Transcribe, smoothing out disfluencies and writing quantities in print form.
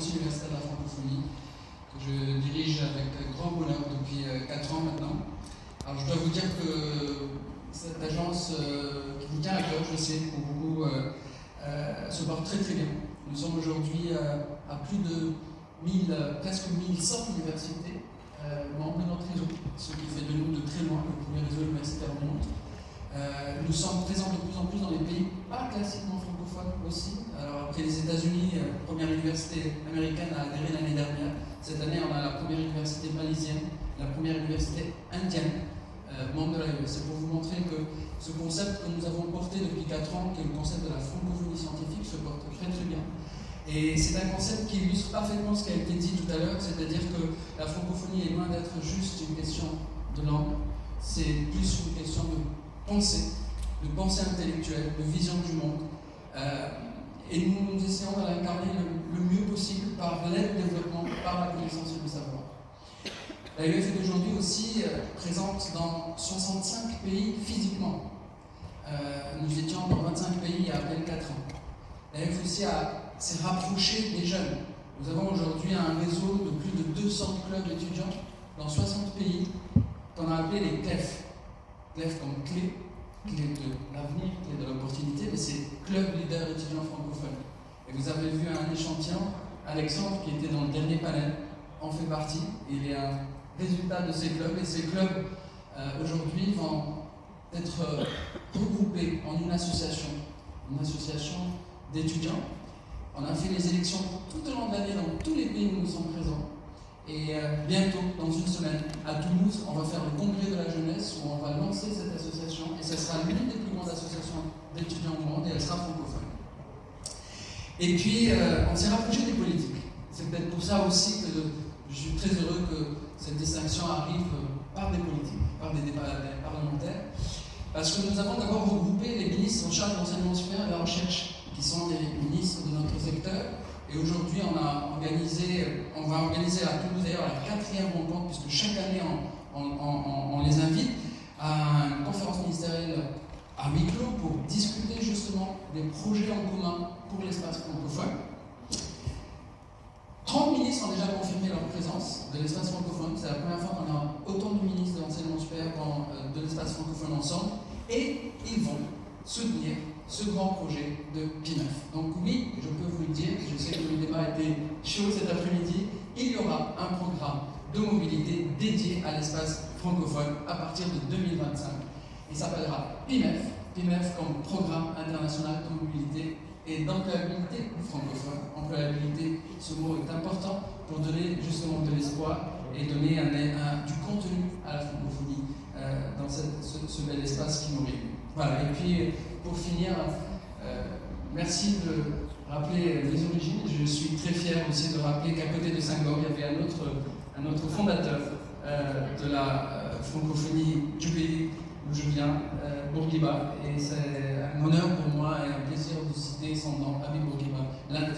Agence universitaire de la francophonie, que je dirige avec grand bonheur depuis 4 ans maintenant. Alors je dois vous dire que cette agence qui vous tient à cœur, je sais, pour beaucoup, se porte très très bien. Nous sommes aujourd'hui à plus de presque 1100 universités membres de notre réseau, ce qui fait de nous de très loin le premier réseau universitaire au monde. Nous sommes présents de plus en plus dans les pays pas classiquement francophones aussi. Alors après les États-Unis, première université américaine a adhéré l'année dernière. Cette année, on a la première université malaisienne, la première université indienne, membre de l'AE. C'est pour vous montrer que ce concept que nous avons porté depuis 4 ans, qui est le concept de la francophonie scientifique, se porte très très bien. Et c'est un concept qui illustre parfaitement ce qui a été dit tout à l'heure, c'est-à-dire que la francophonie est loin d'être juste une question de langue, c'est plus une question de pensée intellectuelle, de vision du monde. Et nous essayons de l'incarner le mieux possible par l'aide au développement, par la connaissance et le savoir. L'AEF est aujourd'hui aussi présente dans 65 pays physiquement. Nous étions dans 25 pays il y a à peine 4 ans. L'AEF aussi s'est rapproché des jeunes. Nous avons aujourd'hui un réseau de plus de 200 clubs étudiants dans 60 pays qu'on a appelé les CLEF. CLEF comme clé de l'avenir, clé de l'opportunité, mais c'est Club Leader Étudiants Francophones. Et vous avez vu un échantillon, Alexandre, qui était dans le dernier panel, en fait partie. Il est un résultat de ces clubs, et ces clubs, aujourd'hui, vont être regroupés en une association d'étudiants. On a fait les élections tout au long de l'année dans tous les pays où nous sommes présents. Et bientôt, dans une semaine, à Toulouse, on va faire le congrès de la jeunesse où on va lancer cette association. Et ce sera l'une des plus grandes associations d'étudiants au monde et elle sera francophone. Et puis, on s'est rapproché des politiques. C'est peut-être pour ça aussi que je suis très heureux que cette distinction arrive par des politiques, par des débats parlementaires. Parce que nous avons d'abord regroupé les ministres en charge de l'enseignement supérieur et de la recherche, qui sont les ministres de notre secteur. Et aujourd'hui, on va organiser à Toulouse d'ailleurs la 4e rencontre, puisque chaque année on les invite à une conférence ministérielle à huis clos pour discuter justement des projets en commun pour l'espace francophone. 30 ministres ont déjà confirmé leur présence de l'espace francophone. C'est la première fois qu'on a autant de ministres de l'enseignement supérieur de l'espace francophone ensemble. Et ils vont soutenir ce grand projet de PIMEF. Donc oui, je peux vous le dire, je sais que le débat a été chaud cet après-midi, il y aura un programme de mobilité dédié à l'espace francophone à partir de 2025. Il s'appellera PIMEF, PIMEF comme Programme international de mobilité et d'employabilité francophone. Employabilité, ce mot est important pour donner justement de l'espoir et donner du contenu à la francophonie dans ce bel espace qui nous réunit. Voilà, et puis pour finir, merci de rappeler les origines. Je suis très fier aussi de rappeler qu'à côté de Senghor, il y avait un autre fondateur de la francophonie du pays où je viens, Bourguiba. Et c'est un honneur pour moi et un plaisir de citer son nom, Habib Bourguiba, l'un